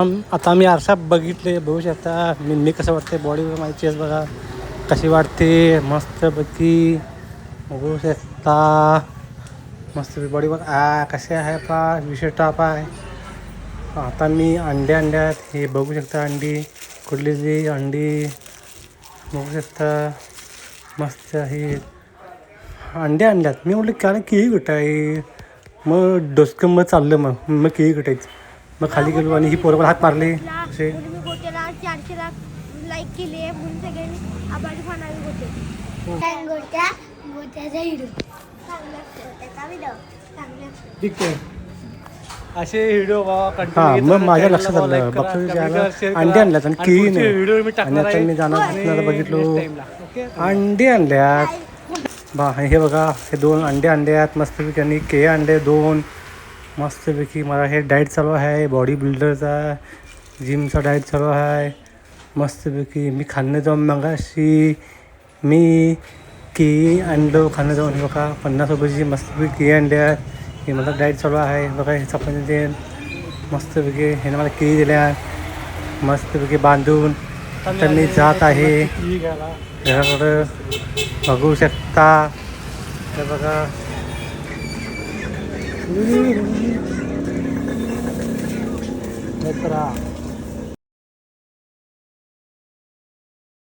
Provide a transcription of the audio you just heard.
आता मी आरसा बघितले, बघू शकता मी कसं वाटते बॉडी, माझी चेस्ट बघा कशी वाटते, मस्तपैकी बघू शकता. मस्त बॉडी बघा कसे आहे पा विषय टाप आहे. आता मी अंड्यात हे बघू शकता, अंडी कुठली जी अंडी बघू शकता, मस्त आहे अंड्यात. मी म्हटलं काय केळी कुठं आहे, मग डोसकं मग चाललं, मग केळी कुठायचं. मग खाली गेलो आणि ही पोरं हात मारले असे. लाईक केले म्हणून सगळ्यांनी आभारी म्हणाले असे व्हिडिओ मग माझ्या लक्षात आलं बघतो अंडे आणल्यात आणि केळी नाही. आणि आता मी जाणार बघितलो अंडे आणल्यात बा. हे बघा हे 2 अंडे आणल्यात मस्तपैकी, आणि केळी आणले 2 मस्तपैकी. मला हे डाएट चालू आहे, बॉडी बिल्डरचा जिमचा डाएट चालू आहे मस्तपैकी. मी खाणं जाऊन मगाशी मी केळी आणलो खाणं जाऊन. हे बघा 50 रुपयाची मस्तपैकी केळी आणल्या. हे मला डाएट चालू आहे बघा. हे चपाती दे मस्तपैकी, ह्याने मला केळी दिल्या मस्तपैकी बांधून. तर मी जात आहे घराकडं बघू शकता. हे बघा मित्रा